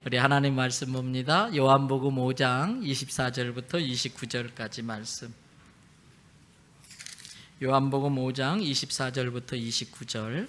우리 하나님 말씀 봅니다. 요한복음 5장 24절부터 29절까지 말씀. 요한복음 5장 24절부터 29절.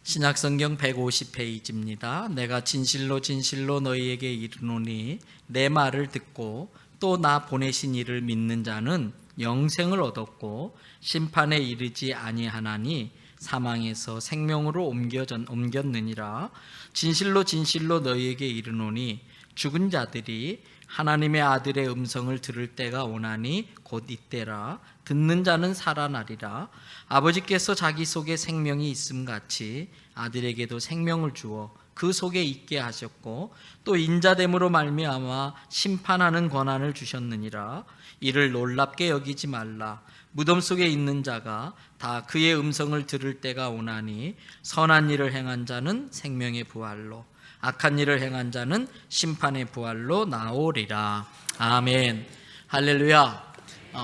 신약성경 150페이지입니다. 내가 진실로 진실로 너희에게 이르노니 내 말을 듣고 또 나 보내신 이를 믿는 자는 영생을 얻었고 심판에 이르지 아니하나니 사망에서 생명으로 옮겼느니라. 진실로 진실로 너희에게 이르노니 죽은 자들이 하나님의 아들의 음성을 들을 때가 오나니 곧 이때라. 듣는 자는 살아나리라. 아버지께서 자기 속에 생명이 있음같이 아들에게도 생명을 주어 그 속에 있게 하셨고 또 인자됨으로 말미암아 심판하는 권한을 주셨느니라. 이를 놀랍게 여기지 말라. 무덤 속에 있는 자가 다 그의 음성을 들을 때가 오나니 선한 일을 행한 자는 생명의 부활로 악한 일을 행한 자는 심판의 부활로 나오리라. 아멘. 할렐루야.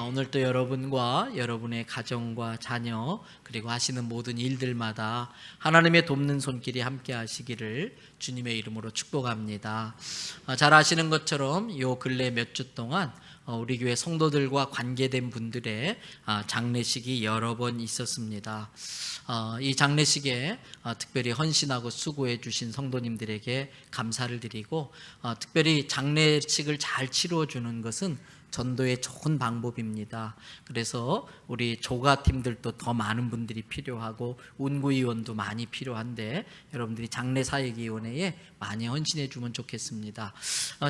오늘도 여러분과 여러분의 가정과 자녀 그리고 하시는 모든 일들마다 하나님의 돕는 손길이 함께 하시기를 주님의 이름으로 축복합니다. 잘 아시는 것처럼 요 근래 몇 주 동안 우리 교회 성도들과 관계된 분들의 장례식이 여러 번 있었습니다. 이 장례식에 특별히 헌신하고 수고해 주신 성도님들에게 감사를 드리고 특별히 장례식을 잘 치러주는 것은 전도의 좋은 방법입니다. 그래서 우리 조가팀들도 더 많은 분들이 필요하고 운구위원도 많이 필요한데 여러분들이 장례사역위원회에 많이 헌신해 주면 좋겠습니다.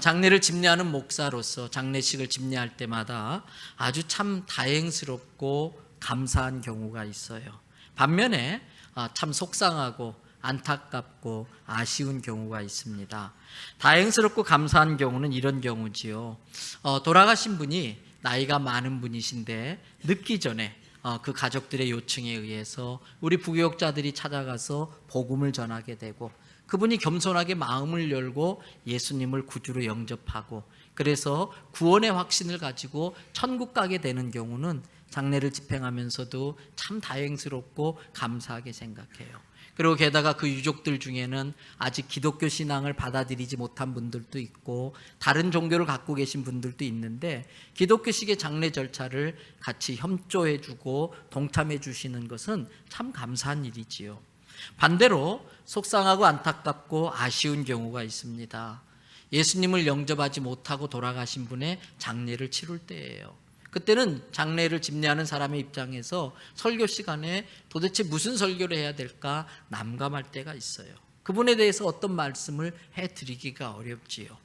장례를 집례하는 목사로서 장례식을 집례할 때마다 아주 참 다행스럽고 감사한 경우가 있어요. 반면에 참 속상하고 안타깝고 아쉬운 경우가 있습니다. 다행스럽고 감사한 경우는 이런 경우지요. 돌아가신 분이 나이가 많은 분이신데 늦기 전에 그 가족들의 요청에 의해서 우리 부교육자들이 찾아가서 복음을 전하게 되고 그분이 겸손하게 마음을 열고 예수님을 구주로 영접하고 그래서 구원의 확신을 가지고 천국 가게 되는 경우는 장례를 집행하면서도 참 다행스럽고 감사하게 생각해요. 그리고 게다가 그 유족들 중에는 아직 기독교 신앙을 받아들이지 못한 분들도 있고 다른 종교를 갖고 계신 분들도 있는데 기독교식의 장례 절차를 같이 협조해 주고 동참해 주시는 것은 참 감사한 일이지요. 반대로 속상하고 안타깝고 아쉬운 경우가 있습니다. 예수님을 영접하지 못하고 돌아가신 분의 장례를 치룰 때예요. 그때는 장례를 집례하는 사람의 입장에서 설교 시간에 도대체 무슨 설교를 해야 될까 난감할 때가 있어요. 그분에 대해서 어떤 말씀을 해드리기가 어렵지요.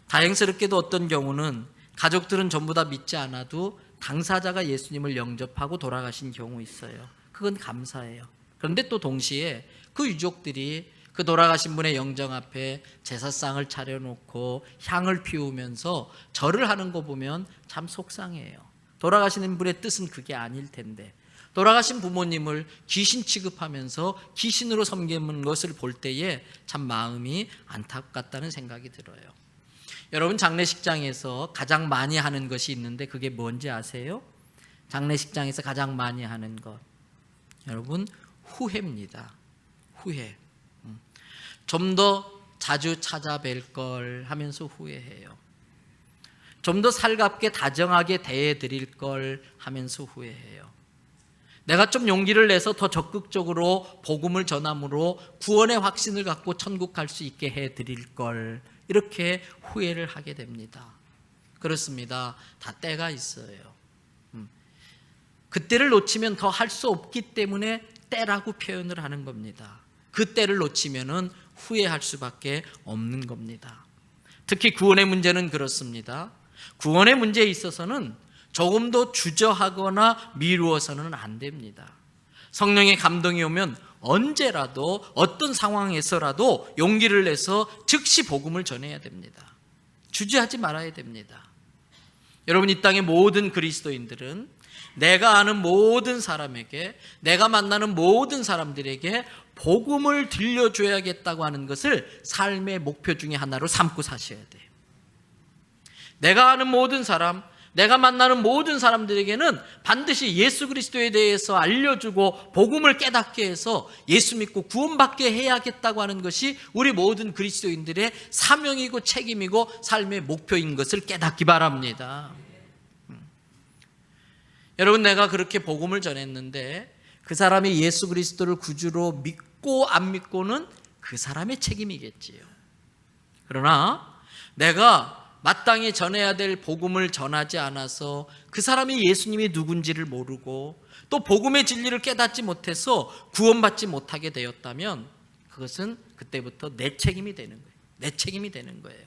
다행스럽게도 어떤 경우는 가족들은 전부 다 믿지 않아도 당사자가 예수님을 영접하고 돌아가신 경우 있어요. 그건 감사해요. 그런데 또 동시에 그 유족들이 그 돌아가신 분의 영정 앞에 제사상을 차려놓고 향을 피우면서 절을 하는 거 보면 참 속상해요. 돌아가시는 분의 뜻은 그게 아닐 텐데 돌아가신 부모님을 귀신 취급하면서 귀신으로 섬기는 것을 볼 때에 참 마음이 안타깝다는 생각이 들어요. 여러분 장례식장에서 가장 많이 하는 것이 있는데 그게 뭔지 아세요? 장례식장에서 가장 많이 하는 것 여러분 후회입니다. 후회. 좀 더 자주 찾아뵐 걸 하면서 후회해요. 좀 더 살갑게 다정하게 대해드릴 걸 하면서 후회해요. 내가 좀 용기를 내서 더 적극적으로 복음을 전함으로 구원의 확신을 갖고 천국 갈 수 있게 해드릴 걸 이렇게 후회를 하게 됩니다. 그렇습니다. 다 때가 있어요. 그때를 놓치면 더 할 수 없기 때문에 때라고 표현을 하는 겁니다. 그 때를 놓치면은 후회할 수밖에 없는 겁니다. 특히 구원의 문제는 그렇습니다. 구원의 문제에 있어서는 조금도 주저하거나 미루어서는 안 됩니다. 성령의 감동이 오면 언제라도 어떤 상황에서라도 용기를 내서 즉시 복음을 전해야 됩니다. 주저하지 말아야 됩니다. 여러분 이 땅의 모든 그리스도인들은 내가 아는 모든 사람에게 내가 만나는 모든 사람들에게 복음을 들려줘야겠다고 하는 것을 삶의 목표 중에 하나로 삼고 사셔야 돼요. 내가 아는 모든 사람 내가 만나는 모든 사람들에게는 반드시 예수 그리스도에 대해서 알려주고 복음을 깨닫게 해서 예수 믿고 구원받게 해야겠다고 하는 것이 우리 모든 그리스도인들의 사명이고 책임이고 삶의 목표인 것을 깨닫기 바랍니다. 여러분, 내가 그렇게 복음을 전했는데 그 사람이 예수 그리스도를 구주로 믿고 안 믿고는 그 사람의 책임이겠지요. 그러나 내가 마땅히 전해야 될 복음을 전하지 않아서 그 사람이 예수님이 누군지를 모르고 또 복음의 진리를 깨닫지 못해서 구원받지 못하게 되었다면 그것은 그때부터 내 책임이 되는 거예요. 내 책임이 되는 거예요.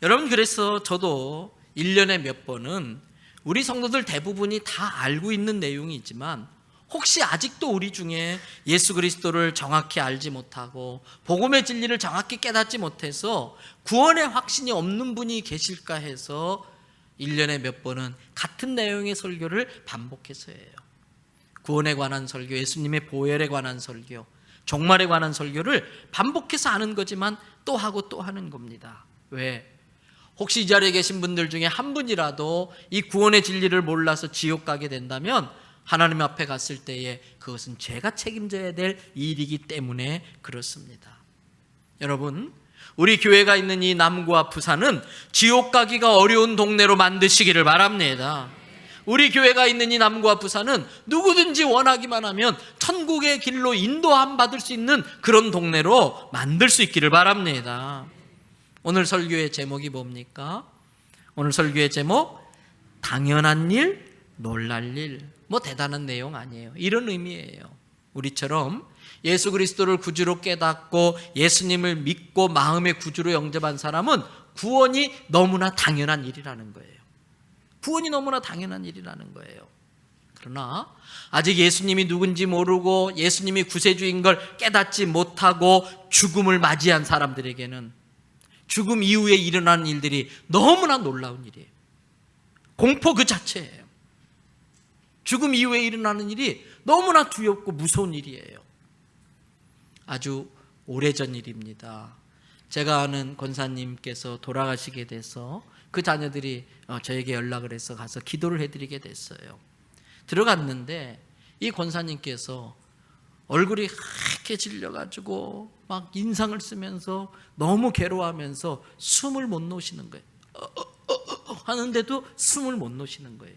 여러분, 그래서 저도 1년에 몇 번은 우리 성도들 대부분이 다 알고 있는 내용이지만 혹시 아직도 우리 중에 예수 그리스도를 정확히 알지 못하고 복음의 진리를 정확히 깨닫지 못해서 구원의 확신이 없는 분이 계실까 해서 1년에 몇 번은 같은 내용의 설교를 반복해서 해요. 구원에 관한 설교, 예수님의 보혈에 관한 설교, 종말에 관한 설교를 반복해서 하는 거지만 또 하고 또 하는 겁니다. 왜? 혹시 이 자리에 계신 분들 중에 한 분이라도 이 구원의 진리를 몰라서 지옥 가게 된다면 하나님 앞에 갔을 때에 그것은 제가 책임져야 될 일이기 때문에 그렇습니다. 여러분, 우리 교회가 있는 이 남구와 부산은 지옥 가기가 어려운 동네로 만드시기를 바랍니다. 우리 교회가 있는 이 남구와 부산은 누구든지 원하기만 하면 천국의 길로 인도함 받을 수 있는 그런 동네로 만들 수 있기를 바랍니다. 오늘 설교의 제목이 뭡니까? 오늘 설교의 제목, 당연한 일, 놀랄 일. 뭐 대단한 내용 아니에요. 이런 의미예요. 우리처럼 예수 그리스도를 구주로 깨닫고 예수님을 믿고 마음의 구주로 영접한 사람은 구원이 너무나 당연한 일이라는 거예요. 구원이 너무나 당연한 일이라는 거예요. 그러나 아직 예수님이 누군지 모르고 예수님이 구세주인 걸 깨닫지 못하고 죽음을 맞이한 사람들에게는 죽음 이후에 일어나는 일들이 너무나 놀라운 일이에요. 공포 그 자체예요. 죽음 이후에 일어나는 일이 너무나 두렵고 무서운 일이에요. 아주 오래전 일입니다. 제가 아는 권사님께서 돌아가시게 돼서 그 자녀들이 저에게 연락을 해서 가서 기도를 해드리게 됐어요. 들어갔는데 이 권사님께서 얼굴이 하얗게 질려가지고 막 인상을 쓰면서 너무 괴로워하면서 숨을 못 놓으시는 거예요. 하는데도 숨을 못 놓으시는 거예요.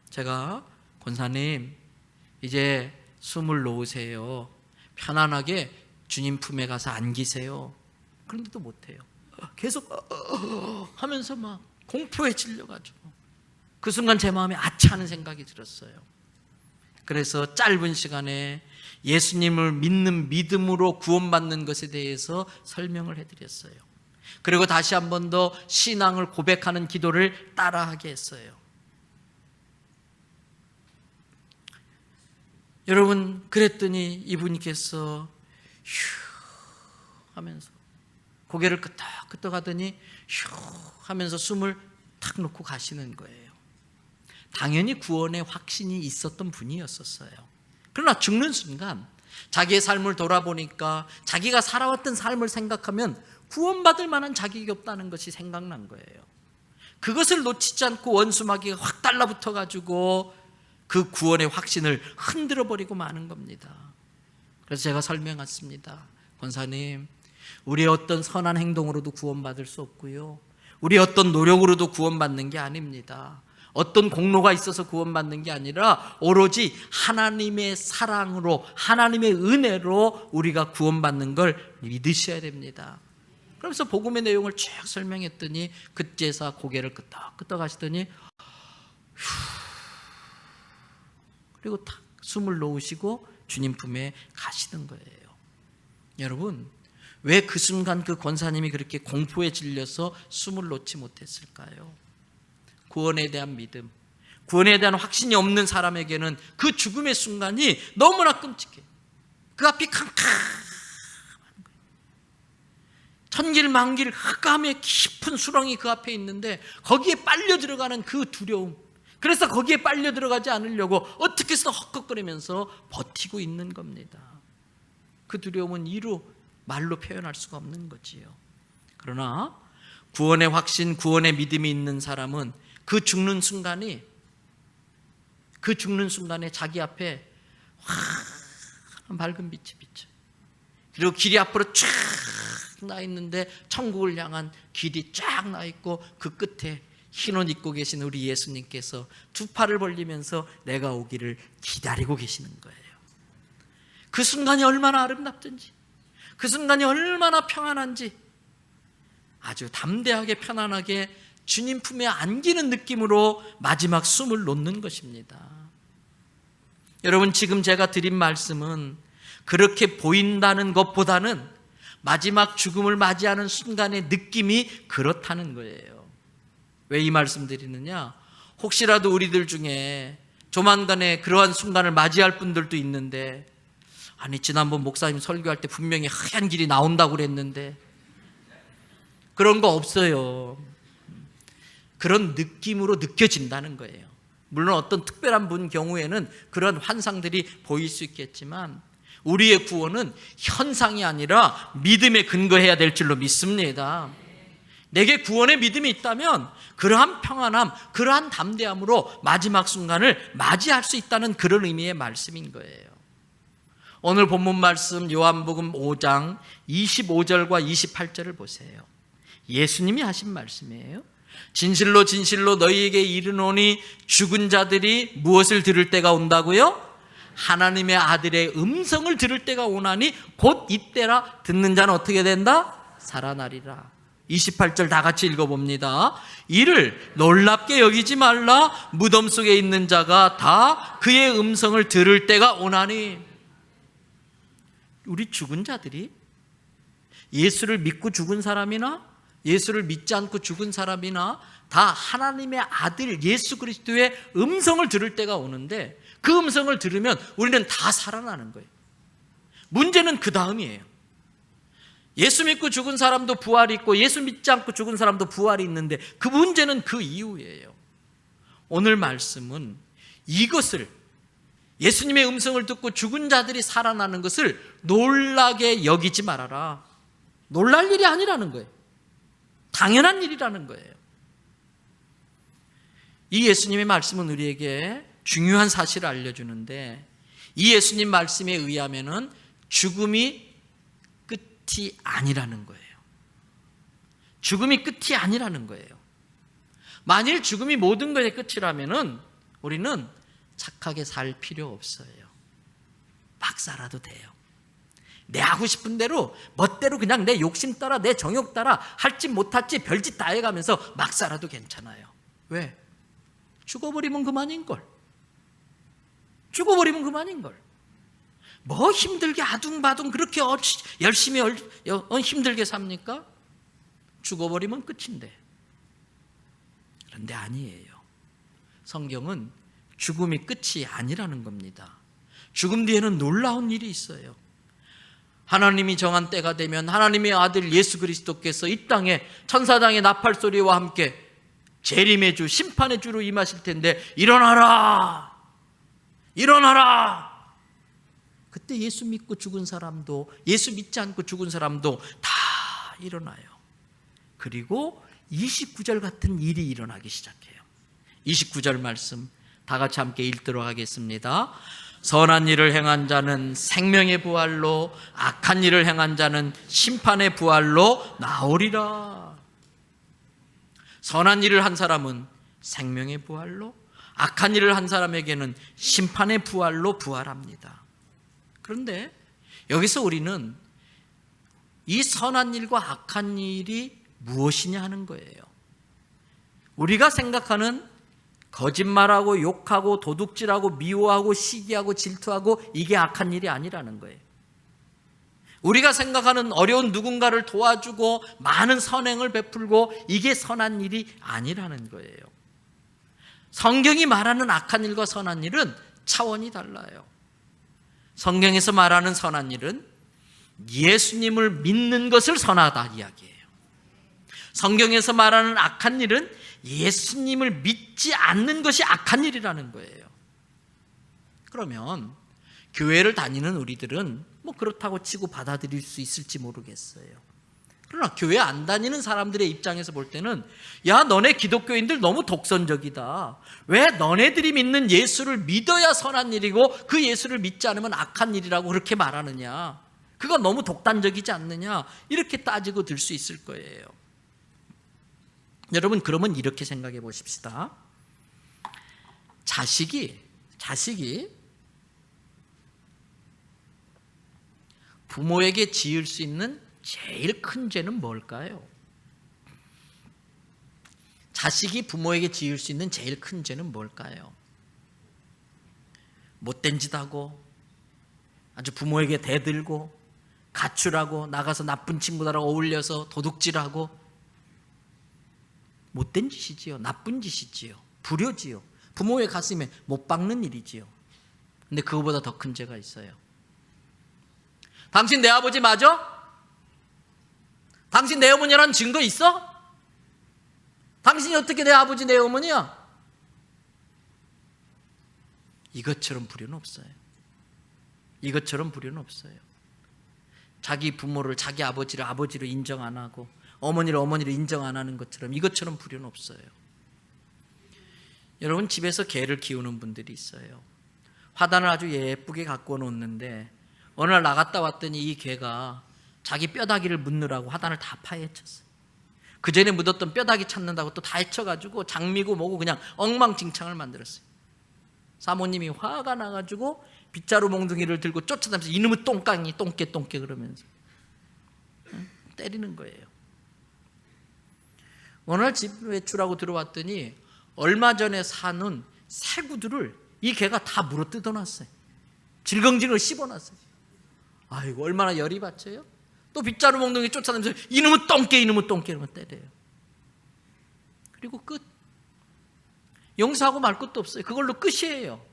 제가 권사님, 이제 숨을 놓으세요. 편안하게 주님 품에 가서 안기세요. 그런데도 못해요. 계속 하면서 막 공포에 질려가지고 그 순간 제 마음에 아차하는 생각이 들었어요. 그래서 짧은 시간에 예수님을 믿는 믿음으로 구원받는 것에 대해서 설명을 해드렸어요. 그리고 다시 한 번 더 신앙을 고백하는 기도를 따라하게 했어요. 여러분, 그랬더니 이분께서 휴 하면서 고개를 끄덕끄덕 하더니 휴 하면서 숨을 탁 놓고 가시는 거예요. 당연히 구원의 확신이 있었던 분이었어요. 그러나 죽는 순간 자기의 삶을 돌아보니까 자기가 살아왔던 삶을 생각하면 구원받을 만한 자격이 없다는 것이 생각난 거예요. 그것을 놓치지 않고 원수마귀가 확 달라붙어가지고 그 구원의 확신을 흔들어버리고 마는 겁니다. 그래서 제가 설명했습니다. 권사님, 우리의 어떤 선한 행동으로도 구원받을 수 없고요, 우리의 어떤 노력으로도 구원받는 게 아닙니다. 어떤 공로가 있어서 구원받는 게 아니라 오로지 하나님의 사랑으로, 하나님의 은혜로 우리가 구원받는 걸 믿으셔야 됩니다. 그러면서 복음의 내용을 쭉 설명했더니 그제서 고개를 끄덕끄덕 하시더니 그리고 탁 숨을 놓으시고 주님 품에 가시는 거예요. 여러분, 왜 그 순간 그 권사님이 그렇게 공포에 질려서 숨을 놓지 못했을까요? 구원에 대한 믿음, 구원에 대한 확신이 없는 사람에게는 그 죽음의 순간이 너무나 끔찍해요. 그 앞이 캄캄한 거예요. 천길만길 흑암의 깊은 수렁이 그 앞에 있는데 거기에 빨려 들어가는 그 두려움, 그래서 거기에 빨려 들어가지 않으려고 어떻게 해서 헉헉거리면서 버티고 있는 겁니다. 그 두려움은 말로 표현할 수가 없는 거지요. 그러나 구원의 확신, 구원의 믿음이 있는 사람은 그 죽는 순간에 자기 앞에 환한 밝은 빛이 비쳐. 그리고 길이 앞으로 쫙 나 있는데 천국을 향한 길이 쫙 나 있고 그 끝에 흰 옷 입고 계신 우리 예수님께서 두 팔을 벌리면서 내가 오기를 기다리고 계시는 거예요. 그 순간이 얼마나 아름답든지, 그 순간이 얼마나 평안한지 아주 담대하게 편안하게 주님 품에 안기는 느낌으로 마지막 숨을 놓는 것입니다. 여러분, 지금 제가 드린 말씀은 그렇게 보인다는 것보다는 마지막 죽음을 맞이하는 순간의 느낌이 그렇다는 거예요. 왜 이 말씀 드리느냐? 혹시라도 우리들 중에 조만간에 그러한 순간을 맞이할 분들도 있는데, 아니 지난번 목사님 설교할 때 분명히 하얀 길이 나온다고 그랬는데 그런 거 없어요. 그런 느낌으로 느껴진다는 거예요. 물론 어떤 특별한 분 경우에는 그런 환상들이 보일 수 있겠지만 우리의 구원은 현상이 아니라 믿음에 근거해야 될 줄로 믿습니다. 내게 구원의 믿음이 있다면 그러한 평안함, 그러한 담대함으로 마지막 순간을 맞이할 수 있다는 그런 의미의 말씀인 거예요. 오늘 본문 말씀 요한복음 5장 25절과 28절을 보세요. 예수님이 하신 말씀이에요. 진실로 진실로 너희에게 이르노니 죽은 자들이 무엇을 들을 때가 온다고요? 하나님의 아들의 음성을 들을 때가 오나니 곧 이때라. 듣는 자는 어떻게 된다? 살아나리라. 28절 다 같이 읽어봅니다. 이를 놀랍게 여기지 말라. 무덤 속에 있는 자가 다 그의 음성을 들을 때가 오나니. 우리 죽은 자들이 예수를 믿고 죽은 사람이나 예수를 믿지 않고 죽은 사람이나 다 하나님의 아들 예수 그리스도의 음성을 들을 때가 오는데, 그 음성을 들으면 우리는 다 살아나는 거예요. 문제는 그 다음이에요. 예수 믿고 죽은 사람도 부활이 있고 예수 믿지 않고 죽은 사람도 부활이 있는데 그 문제는 그 이후예요. 오늘 말씀은 이것을, 예수님의 음성을 듣고 죽은 자들이 살아나는 것을 놀라게 여기지 말아라. 놀랄 일이 아니라는 거예요. 당연한 일이라는 거예요. 이 예수님의 말씀은 우리에게 중요한 사실을 알려주는데, 이 예수님 말씀에 의하면은 죽음이 끝이 아니라는 거예요. 죽음이 끝이 아니라는 거예요. 만일 죽음이 모든 것의 끝이라면은 우리는 착하게 살 필요 없어요. 막 살아도 돼요. 내 하고 싶은 대로 멋대로 그냥 내 욕심 따라 내 정욕 따라 할짓 못할짓 별짓 다 해가면서 막 살아도 괜찮아요. 왜? 죽어버리면 그만인걸. 죽어버리면 그만인걸. 뭐 힘들게 아둥바둥 그렇게 열심히 힘들게 삽니까? 죽어버리면 끝인데. 그런데 아니에요. 성경은 죽음이 끝이 아니라는 겁니다. 죽음 뒤에는 놀라운 일이 있어요. 하나님이 정한 때가 되면 하나님의 아들 예수 그리스도께서 이 땅에 천사장의 나팔 소리와 함께 재림의 주, 심판의 주로 임하실 텐데, 일어나라! 일어나라! 그때 예수 믿고 죽은 사람도 예수 믿지 않고 죽은 사람도 다 일어나요. 그리고 29절 같은 일이 일어나기 시작해요. 29절 말씀 다 같이 함께 읽도록 하겠습니다. 선한 일을 행한 자는 생명의 부활로, 악한 일을 행한 자는 심판의 부활로 나오리라. 선한 일을 한 사람은 생명의 부활로, 악한 일을 한 사람에게는 심판의 부활로 부활합니다. 그런데 여기서 우리는 이 선한 일과 악한 일이 무엇이냐 하는 거예요. 우리가 생각하는 거짓말하고 욕하고 도둑질하고 미워하고 시기하고 질투하고 이게 악한 일이 아니라는 거예요. 우리가 생각하는 어려운 누군가를 도와주고 많은 선행을 베풀고 이게 선한 일이 아니라는 거예요. 성경이 말하는 악한 일과 선한 일은 차원이 달라요. 성경에서 말하는 선한 일은 예수님을 믿는 것을 선하다 이야기해요. 성경에서 말하는 악한 일은 예수님을 믿지 않는 것이 악한 일이라는 거예요. 그러면 교회를 다니는 우리들은 뭐 그렇다고 치고 받아들일 수 있을지 모르겠어요. 그러나 교회 안 다니는 사람들의 입장에서 볼 때는 야, 너네 기독교인들 너무 독선적이다. 왜 너네들이 믿는 예수를 믿어야 선한 일이고 그 예수를 믿지 않으면 악한 일이라고 그렇게 말하느냐. 그건 너무 독단적이지 않느냐. 이렇게 따지고 들 수 있을 거예요. 여러분, 그러면 이렇게 생각해 보십시다. 자식이 부모에게 지을 수 있는 제일 큰 죄는 뭘까요? 자식이 부모에게 지을 수 있는 제일 큰 죄는 뭘까요? 못된 짓 하고 아주 부모에게 대들고 가출하고 나가서 나쁜 친구들하고 어울려서 도둑질하고 못된 짓이지요. 나쁜 짓이지요. 불효지요. 부모의 가슴에 못 박는 일이지요. 근데 그거보다 더 큰 죄가 있어요. 당신 내 아버지 맞아? 당신 내 어머니라는 증거 있어? 당신이 어떻게 내 아버지 내 어머니야? 이것처럼 불효는 없어요. 이것처럼 불효는 없어요. 자기 부모를 자기 아버지를 아버지로 인정 안 하고 어머니를 어머니로 인정 안 하는 것처럼 이것처럼 불효는 없어요. 여러분, 집에서 개를 키우는 분들이 있어요. 화단을 아주 예쁘게 갖고 놓는데 어느 날 나갔다 왔더니 이 개가 자기 뼈다귀를 묻느라고 화단을 다 파헤쳤어요. 그 전에 묻었던 뼈다귀 찾는다고 또 다 헤쳐가지고 장미고 뭐고 그냥 엉망진창을 만들었어요. 사모님이 화가 나가지고 빗자루 몽둥이를 들고 쫓아다니면서 이놈의 똥깡이 똥개 그러면서 때리는 거예요. 어느 날 집 외출하고 들어왔더니 얼마 전에 사는 새구들을 이 개가 다 물어 뜯어놨어요. 질겅질겅 씹어놨어요. 아이고, 얼마나 열이 받쳐요? 또 빗자루 몽둥이 쫓아다니면서 이놈의 똥개 이러면 때려요. 그리고 끝. 용서하고 말 것도 없어요. 그걸로 끝이에요.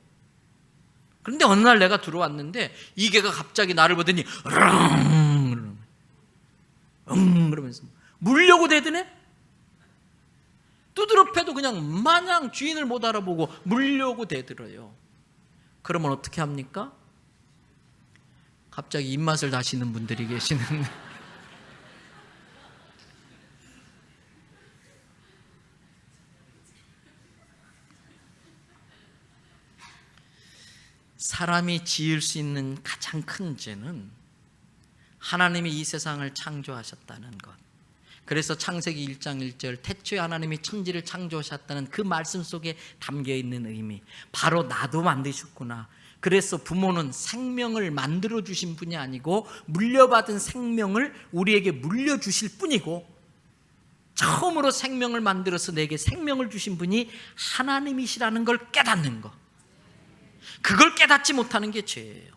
그런데 어느 날 내가 들어왔는데 이 개가 갑자기 나를 보더니 그러면서 물려고 대드네? 두드러 패도 그냥 마냥 주인을 못 알아보고 물려고 대들어요. 그러면 어떻게 합니까? 갑자기 입맛을 다시는 분들이 계시는 사람이 지을 수 있는 가장 큰 죄는 하나님이 이 세상을 창조하셨다는 것. 그래서 창세기 1장 1절 태초에 하나님이 천지를 창조하셨다는 그 말씀 속에 담겨있는 의미, 바로 나도 만드셨구나. 그래서 부모는 생명을 만들어주신 분이 아니고 물려받은 생명을 우리에게 물려주실 뿐이고 처음으로 생명을 만들어서 내게 생명을 주신 분이 하나님이시라는 걸 깨닫는 것. 그걸 깨닫지 못하는 게 죄예요.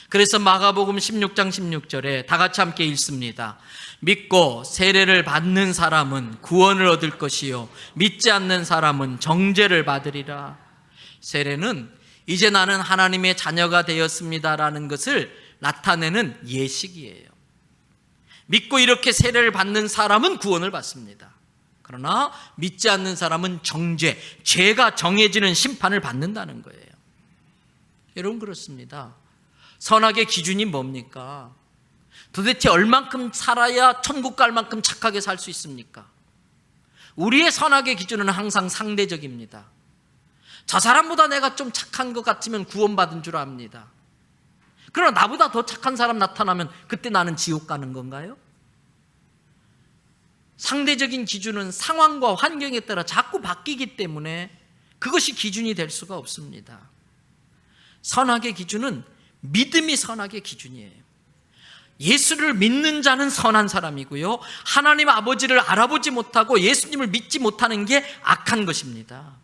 그래서 마가복음 16장 16절에 다 같이 함께 읽습니다. 믿고 세례를 받는 사람은 구원을 얻을 것이요 믿지 않는 사람은 정죄를 받으리라. 세례는 이제 나는 하나님의 자녀가 되었습니다라는 것을 나타내는 예식이에요. 믿고 이렇게 세례를 받는 사람은 구원을 받습니다. 그러나 믿지 않는 사람은 정죄, 죄가 정해지는 심판을 받는다는 거예요. 여러분, 그렇습니다. 선악의 기준이 뭡니까? 도대체 얼만큼 살아야 천국 갈 만큼 착하게 살 수 있습니까? 우리의 선악의 기준은 항상 상대적입니다. 저 사람보다 내가 좀 착한 것 같으면 구원받은 줄 압니다. 그러나 나보다 더 착한 사람 나타나면 그때 나는 지옥 가는 건가요? 상대적인 기준은 상황과 환경에 따라 자꾸 바뀌기 때문에 그것이 기준이 될 수가 없습니다. 선악의 기준은 믿음이 선악의 기준이에요. 예수를 믿는 자는 선한 사람이고요, 하나님 아버지를 알아보지 못하고 예수님을 믿지 못하는 게 악한 것입니다.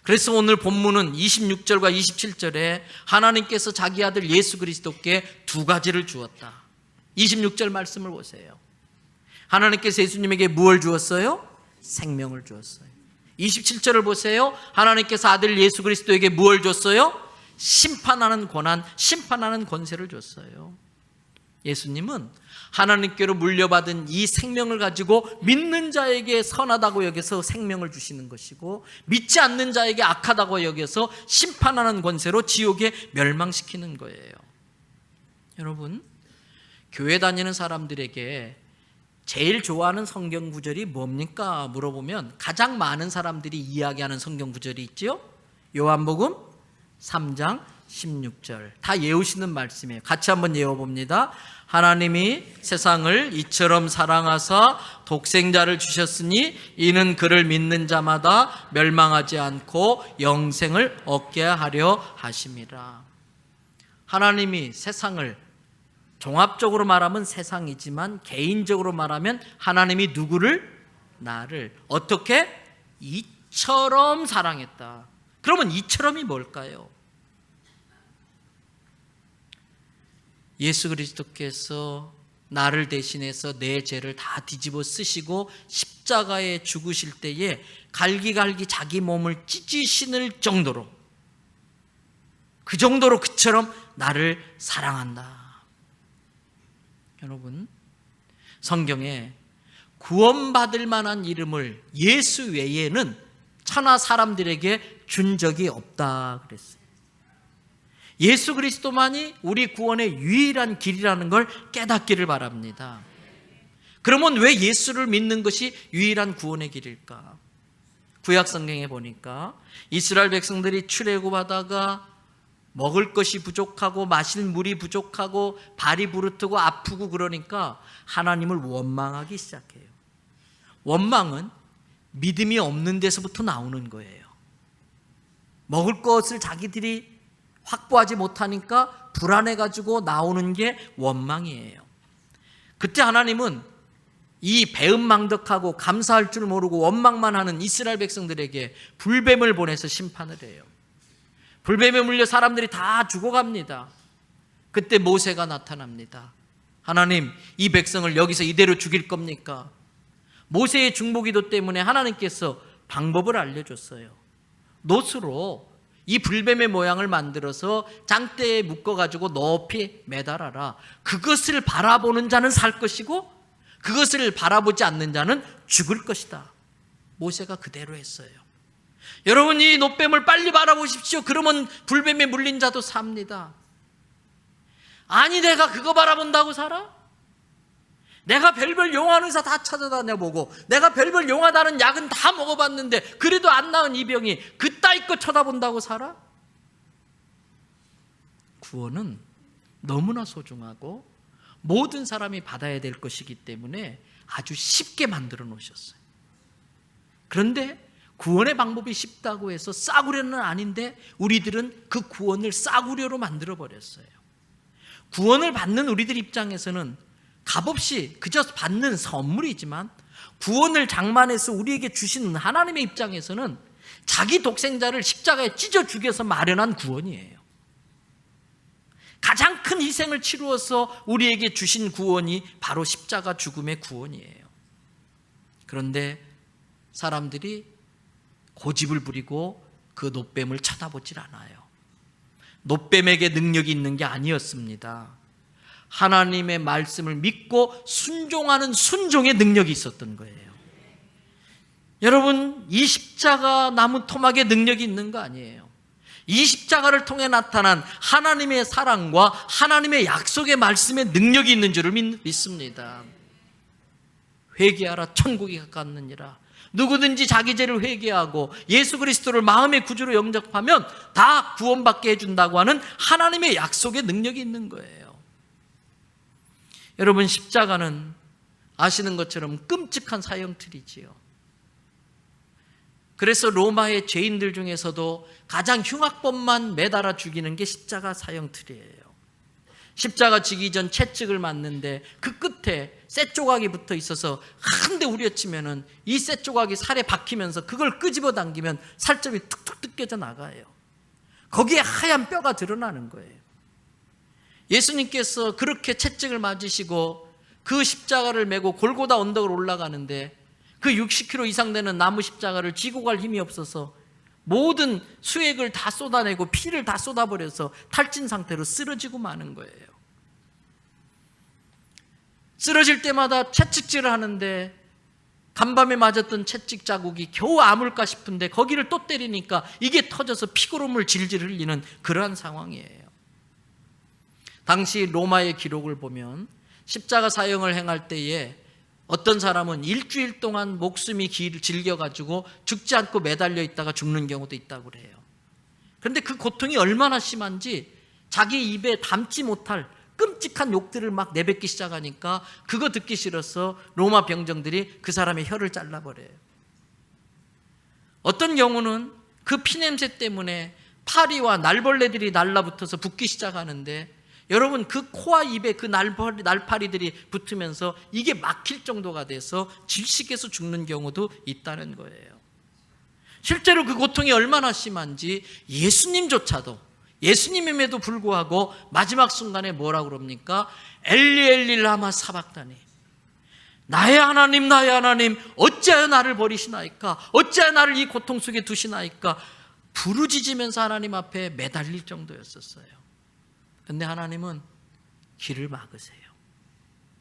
그래서 오늘 본문은 26절과 27절에 하나님께서 자기 아들 예수 그리스도께 두 가지를 주었다. 26절 말씀을 보세요. 하나님께서 예수님에게 무엇을 주었어요? 생명을 주었어요. 27절을 보세요. 하나님께서 아들 예수 그리스도에게 무엇을 줬어요? 심판하는 권한, 심판하는 권세를 줬어요. 예수님은 하나님께로 물려받은 이 생명을 가지고 믿는 자에게 선하다고 여겨서 생명을 주시는 것이고, 믿지 않는 자에게 악하다고 여겨서 심판하는 권세로 지옥에 멸망시키는 거예요. 여러분, 교회 다니는 사람들에게 제일 좋아하는 성경 구절이 뭡니까? 물어보면 가장 많은 사람들이 이야기하는 성경 구절이 있죠. 요한복음 3장 16절. 다 외우시는 말씀이에요. 같이 한번 외워봅니다. 하나님이 세상을 이처럼 사랑하사 독생자를 주셨으니 이는 그를 믿는 자마다 멸망하지 않고 영생을 얻게 하려 하심이라. 하나님이 세상을, 종합적으로 말하면 세상이지만 개인적으로 말하면 하나님이 누구를? 나를 어떻게? 이처럼 사랑했다. 그러면 이처럼이 뭘까요? 예수 그리스도께서 나를 대신해서 내 죄를 다 뒤집어 쓰시고 십자가에 죽으실 때에 갈기갈기 자기 몸을 찢으시는 정도로, 그 정도로 그처럼 나를 사랑한다. 여러분, 성경에 구원받을 만한 이름을 예수 외에는 천하 사람들에게 준 적이 없다 그랬어요. 예수 그리스도만이 우리 구원의 유일한 길이라는 걸 깨닫기를 바랍니다. 그러면 왜 예수를 믿는 것이 유일한 구원의 길일까? 구약 성경에 보니까 이스라엘 백성들이 출애굽하다가 먹을 것이 부족하고 마실 물이 부족하고 발이 부르트고 아프고 그러니까 하나님을 원망하기 시작해요. 원망은 믿음이 없는 데서부터 나오는 거예요. 먹을 것을 자기들이 확보하지 못하니까 불안해가지고 나오는 게 원망이에요. 그때 하나님은 이 배은망덕하고 감사할 줄 모르고 원망만 하는 이스라엘 백성들에게 불뱀을 보내서 심판을 해요. 불뱀에 물려 사람들이 다 죽어갑니다. 그때 모세가 나타납니다. 하나님, 이 백성을 여기서 이대로 죽일 겁니까? 모세의 중보기도 때문에 하나님께서 방법을 알려줬어요. 놋으로 이 불뱀의 모양을 만들어서 장대에 묶어가지고 높이 매달아라. 그것을 바라보는 자는 살 것이고 그것을 바라보지 않는 자는 죽을 것이다. 모세가 그대로 했어요. 여러분, 이 놋뱀을 빨리 바라보십시오. 그러면 불뱀에 물린 자도 삽니다. 아니, 내가 그거 바라본다고 살아? 내가 별별 용하는 의사 다 찾아다녀보고 내가 별별 용하다는 약은 다 먹어봤는데 그래도 안 나은 이 병이 그따위 거 쳐다본다고 살아? 구원은 너무나 소중하고 모든 사람이 받아야 될 것이기 때문에 아주 쉽게 만들어 놓으셨어요. 그런데 구원의 방법이 쉽다고 해서 싸구려는 아닌데 우리들은 그 구원을 싸구려로 만들어 버렸어요. 구원을 받는 우리들 입장에서는 값없이 그저 받는 선물이지만 구원을 장만해서 우리에게 주시는 하나님의 입장에서는 자기 독생자를 십자가에 찢어 죽여서 마련한 구원이에요. 가장 큰 희생을 치루어서 우리에게 주신 구원이 바로 십자가 죽음의 구원이에요. 그런데 사람들이 고집을 부리고 그 놋뱀을 쳐다보질 않아요. 놋뱀에게 능력이 있는 게 아니었습니다. 하나님의 말씀을 믿고 순종하는 순종의 능력이 있었던 거예요. 여러분, 이 십자가 나무 토막에 능력이 있는 거 아니에요. 이 십자가를 통해 나타난 하나님의 사랑과 하나님의 약속의 말씀에 능력이 있는 줄을 믿습니다. 회개하라, 천국이 가까웠느니라. 누구든지 자기 죄를 회개하고 예수 그리스도를 마음의 구주로 영접하면 다 구원받게 해준다고 하는 하나님의 약속의 능력이 있는 거예요. 여러분, 십자가는 아시는 것처럼 끔찍한 사형틀이지요. 그래서 로마의 죄인들 중에서도 가장 흉악범만 매달아 죽이는 게 십자가 사형틀이에요. 십자가 지기 전 채찍을 맞는데 그 끝에 쇠 조각이 붙어 있어서 한 대 후려치면은 이 쇠 조각이 살에 박히면서 그걸 끄집어 당기면 살점이 툭툭 뜯겨져 나가요. 거기에 하얀 뼈가 드러나는 거예요. 예수님께서 그렇게 채찍을 맞으시고 그 십자가를 메고 골고다 언덕을 올라가는데 그 60km 이상 되는 나무 십자가를 지고 갈 힘이 없어서 모든 수액을 다 쏟아내고 피를 다 쏟아버려서 탈진 상태로 쓰러지고 마는 거예요. 쓰러질 때마다 채찍질을 하는데 간밤에 맞았던 채찍 자국이 겨우 아물까 싶은데 거기를 또 때리니까 이게 터져서 피고름을 질질 흘리는 그러한 상황이에요. 당시 로마의 기록을 보면 십자가 사형을 행할 때에 어떤 사람은 일주일 동안 목숨이 질겨가지고 죽지 않고 매달려 있다가 죽는 경우도 있다고 그래요. 그런데 그 고통이 얼마나 심한지 자기 입에 담지 못할 끔찍한 욕들을 막 내뱉기 시작하니까 그거 듣기 싫어서 로마 병정들이 그 사람의 혀를 잘라버려요. 어떤 경우는 그 피냄새 때문에 파리와 날벌레들이 날라붙어서 붓기 시작하는데, 여러분 그 코와 입에 그 날파리들이 붙으면서 이게 막힐 정도가 돼서 질식해서 죽는 경우도 있다는 거예요. 실제로 그 고통이 얼마나 심한지 예수님임에도 불구하고 마지막 순간에 뭐라고 그럽니까? 엘리 엘리 라마 사박다니, 나의 하나님 나의 하나님 어찌하여 나를 버리시나이까, 어찌하여 나를 이 고통 속에 두시나이까 부르짖으면서 하나님 앞에 매달릴 정도였었어요. 근데 하나님은 길을 막으세요.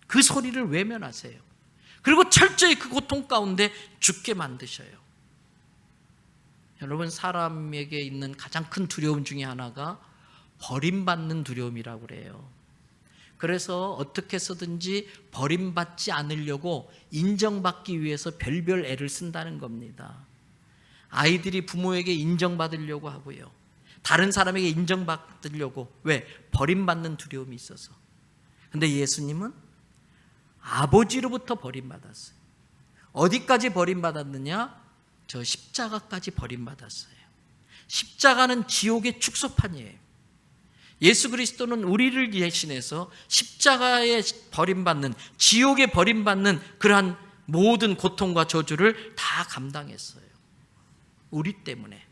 그 소리를 외면하세요. 그리고 철저히 그 고통 가운데 죽게 만드셔요. 여러분, 사람에게 있는 가장 큰 두려움 중에 하나가 버림받는 두려움이라고 그래요. 그래서 어떻게 해서든지 버림받지 않으려고 인정받기 위해서 별별 애를 쓴다는 겁니다. 아이들이 부모에게 인정받으려고 하고요, 다른 사람에게 인정받으려고. 왜? 버림받는 두려움이 있어서. 근데 예수님은 아버지로부터 버림받았어요. 어디까지 버림받았느냐? 저 십자가까지 버림받았어요. 십자가는 지옥의 축소판이에요. 예수 그리스도는 우리를 대신해서 십자가에 버림받는, 지옥에 버림받는 그러한 모든 고통과 저주를 다 감당했어요. 우리 때문에.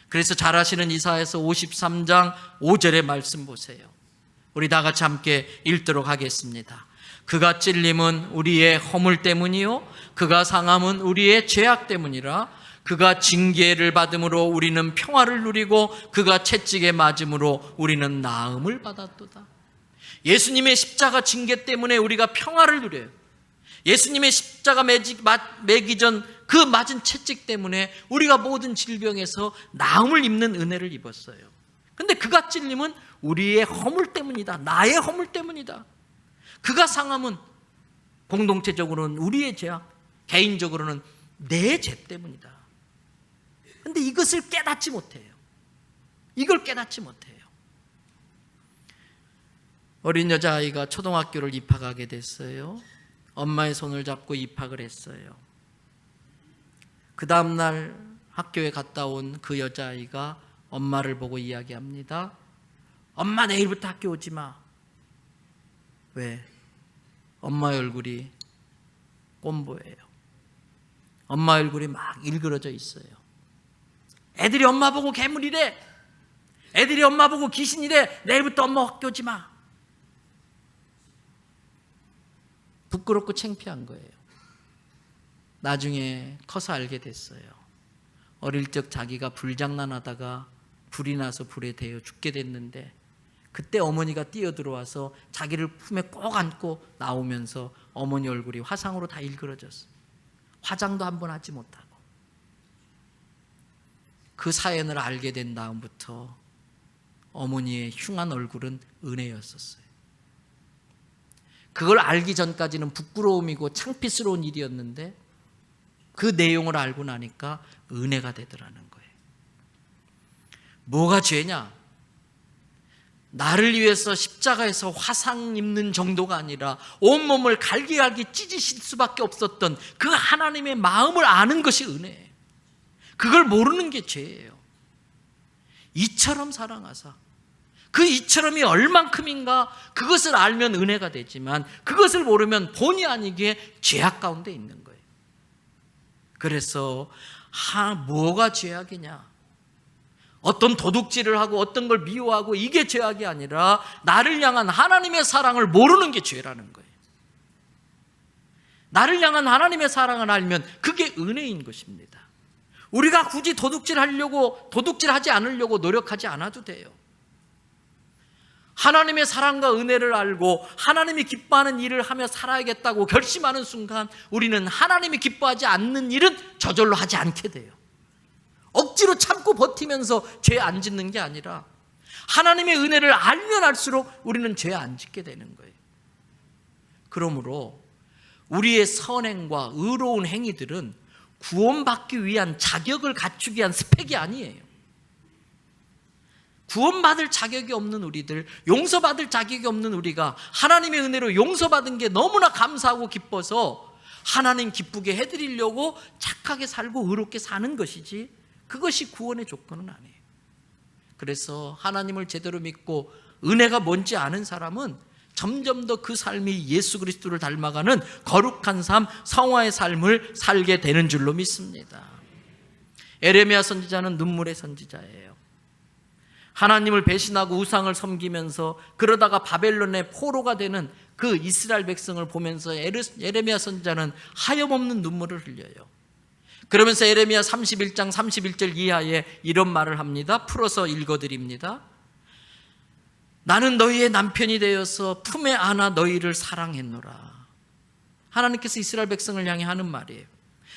그래서 잘 아시는 이사야서 53장 5절의 말씀 보세요. 우리 다 같이 함께 읽도록 하겠습니다. 그가 찔림은 우리의 허물 때문이요 그가 상함은 우리의 죄악 때문이라. 그가 징계를 받음으로 우리는 평화를 누리고 그가 채찍에 맞음으로 우리는 나음을 받았도다. 예수님의 십자가 징계 때문에 우리가 평화를 누려요. 예수님의 십자가 매기 전 그 맞은 채찍 때문에 우리가 모든 질병에서 나음을 입는 은혜를 입었어요. 근데 그가 찔림은 우리의 허물 때문이다. 나의 허물 때문이다. 그가 상함은 공동체적으로는 우리의 죄악, 개인적으로는 내 죄 때문이다. 근데 이것을 깨닫지 못해요. 이걸 깨닫지 못해요. 어린 여자아이가 초등학교를 입학하게 됐어요. 엄마의 손을 잡고 입학을 했어요. 그 다음날 학교에 갔다 온 그 여자아이가 엄마를 보고 이야기합니다. 엄마, 내일부터 학교 오지 마. 왜? 엄마의 얼굴이 꼰보예요. 엄마 얼굴이 막 일그러져 있어요. 애들이 엄마 보고 괴물이래. 애들이 엄마 보고 귀신이래. 내일부터 엄마 학교 오지 마. 부끄럽고 창피한 거예요. 나중에 커서 알게 됐어요. 어릴 적 자기가 불장난하다가 불이 나서 불에 데여 죽게 됐는데, 그때 어머니가 뛰어들어와서 자기를 품에 꼭 안고 나오면서 어머니 얼굴이 화상으로 다 일그러졌어요. 화장도 한 번 하지 못하고. 그 사연을 알게 된 다음부터 어머니의 흉한 얼굴은 은혜였었어요. 그걸 알기 전까지는 부끄러움이고 창피스러운 일이었는데 그 내용을 알고 나니까 은혜가 되더라는 거예요. 뭐가 죄냐? 나를 위해서 십자가에서 화상 입는 정도가 아니라 온몸을 갈기갈기 찢으실 수밖에 없었던 그 하나님의 마음을 아는 것이 은혜예요. 그걸 모르는 게 죄예요. 이처럼 사랑하사, 그 이처럼이 얼만큼인가 그것을 알면 은혜가 되지만 그것을 모르면 본의 아니게 죄악 가운데 있는 거예요. 그래서 뭐가 죄악이냐? 어떤 도둑질을 하고 어떤 걸 미워하고 이게 죄악이 아니라 나를 향한 하나님의 사랑을 모르는 게 죄라는 거예요. 나를 향한 하나님의 사랑을 알면 그게 은혜인 것입니다. 우리가 굳이 도둑질하지 않으려고 노력하지 않아도 돼요. 하나님의 사랑과 은혜를 알고 하나님이 기뻐하는 일을 하며 살아야겠다고 결심하는 순간 우리는 하나님이 기뻐하지 않는 일은 저절로 하지 않게 돼요. 억지로 참고 버티면서 죄 안 짓는 게 아니라 하나님의 은혜를 알면 알수록 우리는 죄 안 짓게 되는 거예요. 그러므로 우리의 선행과 의로운 행위들은 구원받기 위한 자격을 갖추기 위한 스펙이 아니에요. 구원받을 자격이 없는 우리들, 용서받을 자격이 없는 우리가 하나님의 은혜로 용서받은 게 너무나 감사하고 기뻐서 하나님 기쁘게 해드리려고 착하게 살고 의롭게 사는 것이지, 그것이 구원의 조건은 아니에요. 그래서 하나님을 제대로 믿고 은혜가 뭔지 아는 사람은 점점 더 그 삶이 예수 그리스도를 닮아가는 거룩한 삶, 성화의 삶을 살게 되는 줄로 믿습니다. 에레미야 선지자는 눈물의 선지자예요. 하나님을 배신하고 우상을 섬기면서 그러다가 바벨론의 포로가 되는 그 이스라엘 백성을 보면서 에레미야 선지자는 하염없는 눈물을 흘려요. 그러면서 에레미야 31장 31절 이하에 이런 말을 합니다. 풀어서 읽어드립니다. 나는 너희의 남편이 되어서 품에 안아 너희를 사랑했노라. 하나님께서 이스라엘 백성을 향해 하는 말이에요.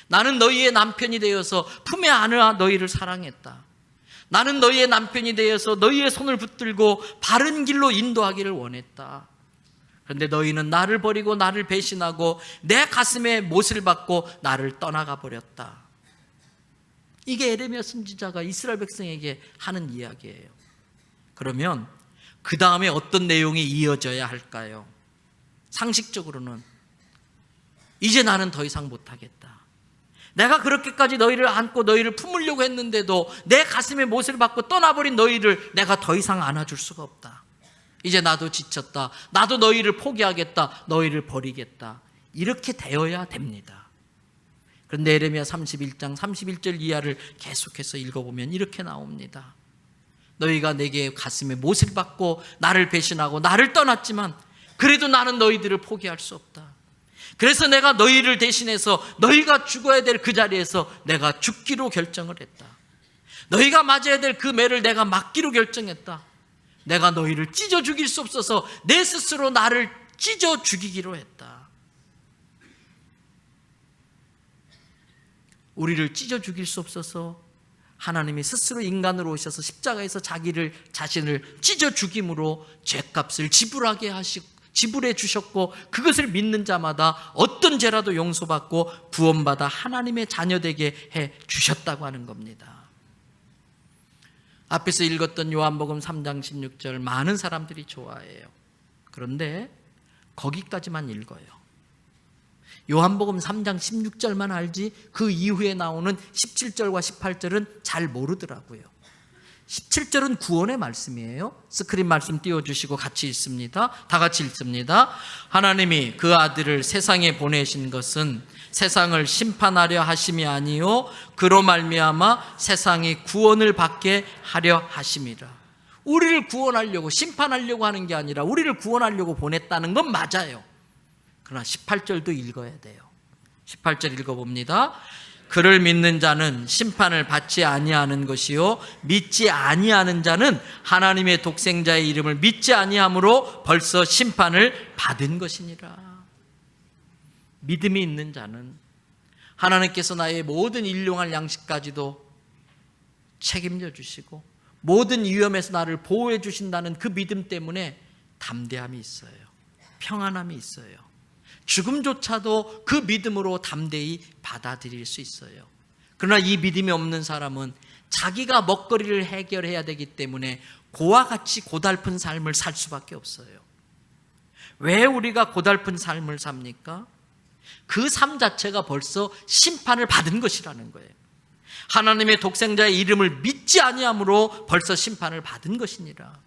나는 너희의 남편이 되어서 품에 안아 너희를 사랑했다. 나는 너희의 남편이 되어서 너희의 손을 붙들고 바른 길로 인도하기를 원했다. 그런데 너희는 나를 버리고 나를 배신하고 내 가슴에 못을 박고 나를 떠나가 버렸다. 이게 에레미야 선지자가 이스라엘 백성에게 하는 이야기예요. 그러면 그 다음에 어떤 내용이 이어져야 할까요? 상식적으로는 이제 나는 더 이상 못하겠다. 내가 그렇게까지 너희를 안고 너희를 품으려고 했는데도 내 가슴에 못을 박고 떠나버린 너희를 내가 더 이상 안아줄 수가 없다. 이제 나도 지쳤다. 나도 너희를 포기하겠다. 너희를 버리겠다. 이렇게 되어야 됩니다. 그런데 에레미야 31장 31절 이하를 계속해서 읽어보면 이렇게 나옵니다. 너희가 내게 가슴에 못을 박고 나를 배신하고 나를 떠났지만 그래도 나는 너희들을 포기할 수 없다. 그래서 내가 너희를 대신해서 너희가 죽어야 될 그 자리에서 내가 죽기로 결정을 했다. 너희가 맞아야 될 그 매를 내가 맞기로 결정했다. 내가 너희를 찢어 죽일 수 없어서 내 스스로 나를 찢어 죽이기로 했다. 우리를 찢어 죽일 수 없어서 하나님이 스스로 인간으로 오셔서 십자가에서 자신을 찢어 죽임으로 죄값을 지불해 주셨고, 그것을 믿는 자마다 어떤 죄라도 용서받고 구원받아 하나님의 자녀되게 해 주셨다고 하는 겁니다. 앞에서 읽었던 요한복음 3장 16절 많은 사람들이 좋아해요. 그런데 거기까지만 읽어요. 요한복음 3장 16절만 알지 그 이후에 나오는 17절과 18절은 잘 모르더라고요. 17절은 구원의 말씀이에요. 스크린 말씀 띄워주시고 같이 읽습니다. 다 같이 읽습니다. 하나님이 그 아들을 세상에 보내신 것은 세상을 심판하려 하심이 아니요 그로 말미암아 세상이 구원을 받게 하려 하심이라. 우리를 구원하려고, 심판하려고 하는 게 아니라 우리를 구원하려고 보냈다는 건 맞아요. 그러나 18절도 읽어야 돼요. 18절 읽어봅니다. 그를 믿는 자는 심판을 받지 아니하는 것이요 믿지 아니하는 자는 하나님의 독생자의 이름을 믿지 아니함으로 벌써 심판을 받은 것이니라. 믿음이 있는 자는 하나님께서 나의 모든 일용할 양식까지도 책임져 주시고 모든 위험에서 나를 보호해 주신다는 그 믿음 때문에 담대함이 있어요. 평안함이 있어요. 죽음조차도 그 믿음으로 담대히 받아들일 수 있어요. 그러나 이 믿음이 없는 사람은 자기가 먹거리를 해결해야 되기 때문에 고와 같이 고달픈 삶을 살 수밖에 없어요. 왜 우리가 고달픈 삶을 삽니까? 그 삶 자체가 벌써 심판을 받은 것이라는 거예요. 하나님의 독생자의 이름을 믿지 아니함으로 벌써 심판을 받은 것이니라.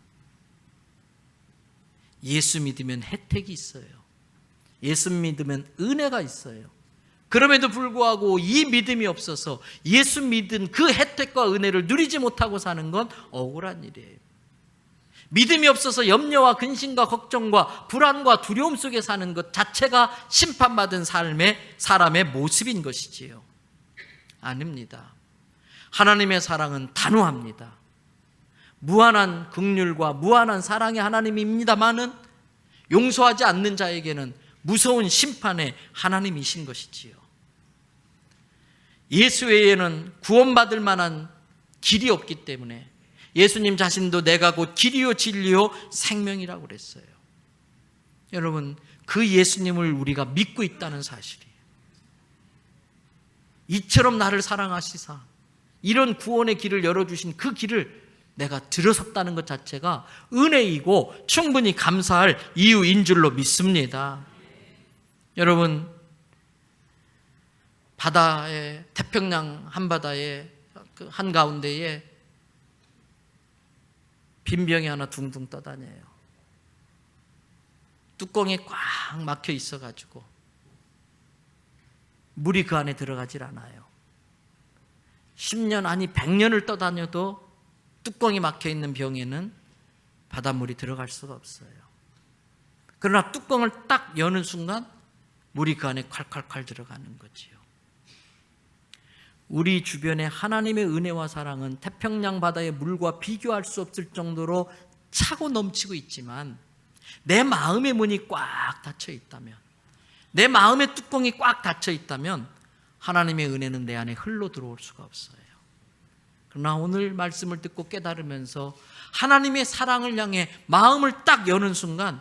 예수 믿으면 혜택이 있어요. 예수 믿으면 은혜가 있어요. 그럼에도 불구하고 이 믿음이 없어서 예수 믿은 그 혜택과 은혜를 누리지 못하고 사는 건 억울한 일이에요. 믿음이 없어서 염려와 근심과 걱정과 불안과 두려움 속에 사는 것 자체가 심판받은 사람의 모습인 것이지요. 아닙니다. 하나님의 사랑은 단호합니다. 무한한 긍휼과 무한한 사랑의 하나님입니다마는 용서하지 않는 자에게는 무서운 심판의 하나님이신 것이지요. 예수 외에는 구원받을 만한 길이 없기 때문에 예수님 자신도 내가 곧 길이요 진리요 생명이라고 그랬어요. 여러분, 그 예수님을 우리가 믿고 있다는 사실이에요. 이처럼 나를 사랑하시사 이런 구원의 길을 열어주신 그 길을 내가 들어섰다는 것 자체가 은혜이고 충분히 감사할 이유인 줄로 믿습니다. 여러분, 바다에, 태평양 한바다의 그 한가운데에 빈병이 하나 둥둥 떠다녀요. 뚜껑이 꽉 막혀 있어가지고 물이 그 안에 들어가질 않아요. 10년 아니 100년을 떠다녀도 뚜껑이 막혀 있는 병에는 바닷물이 들어갈 수가 없어요. 그러나 뚜껑을 딱 여는 순간 물이 그 안에 콸콸콸 들어가는 거지요. 우리 주변에 하나님의 은혜와 사랑은 태평양 바다의 물과 비교할 수 없을 정도로 차고 넘치고 있지만, 내 마음의 문이 꽉 닫혀 있다면, 내 마음의 뚜껑이 꽉 닫혀 있다면 하나님의 은혜는 내 안에 흘러 들어올 수가 없어요. 그러나 오늘 말씀을 듣고 깨달으면서 하나님의 사랑을 향해 마음을 딱 여는 순간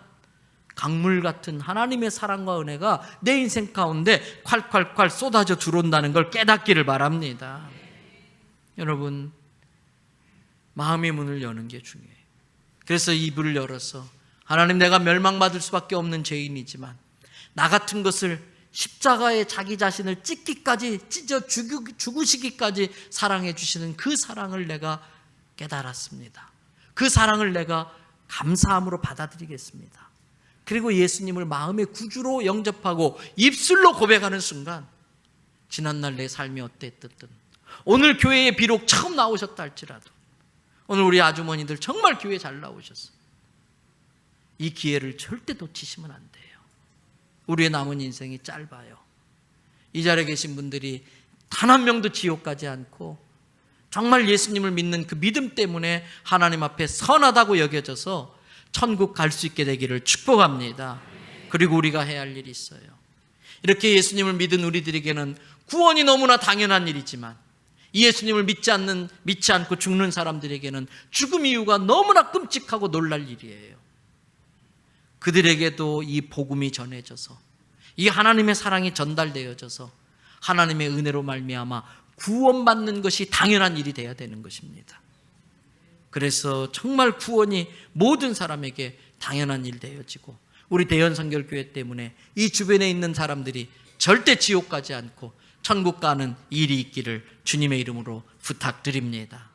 강물 같은 하나님의 사랑과 은혜가 내 인생 가운데 콸콸콸 쏟아져 들어온다는 걸 깨닫기를 바랍니다. 여러분, 마음의 문을 여는 게 중요해요. 그래서 이 문을 열어서 하나님, 내가 멸망받을 수밖에 없는 죄인이지만 나 같은 것을 십자가에 자기 자신을 찢기까지 찢어 죽으시기까지 사랑해 주시는 그 사랑을 내가 깨달았습니다. 그 사랑을 내가 감사함으로 받아들이겠습니다. 그리고 예수님을 마음의 구주로 영접하고 입술로 고백하는 순간, 지난날 내 삶이 어땠든, 오늘 교회에 비록 처음 나오셨다 할지라도, 오늘 우리 아주머니들 정말 교회 잘 나오셨어요. 이 기회를 절대 놓치시면 안 돼요. 우리의 남은 인생이 짧아요. 이 자리에 계신 분들이 단 한 명도 지옥 가지 않고 정말 예수님을 믿는 그 믿음 때문에 하나님 앞에 선하다고 여겨져서 천국 갈 수 있게 되기를 축복합니다. 그리고 우리가 해야 할 일이 있어요. 이렇게 예수님을 믿은 우리들에게는 구원이 너무나 당연한 일이지만, 이 예수님을 믿지 않고 죽는 사람들에게는 죽음 이유가 너무나 끔찍하고 놀랄 일이에요. 그들에게도 이 복음이 전해져서, 이 하나님의 사랑이 전달되어져서 하나님의 은혜로 말미암아 구원받는 것이 당연한 일이 되어야 되는 것입니다. 그래서 정말 구원이 모든 사람에게 당연한 일 되어지고, 우리 대연선결교회 때문에 이 주변에 있는 사람들이 절대 지옥 가지 않고 천국 가는 일이 있기를 주님의 이름으로 부탁드립니다.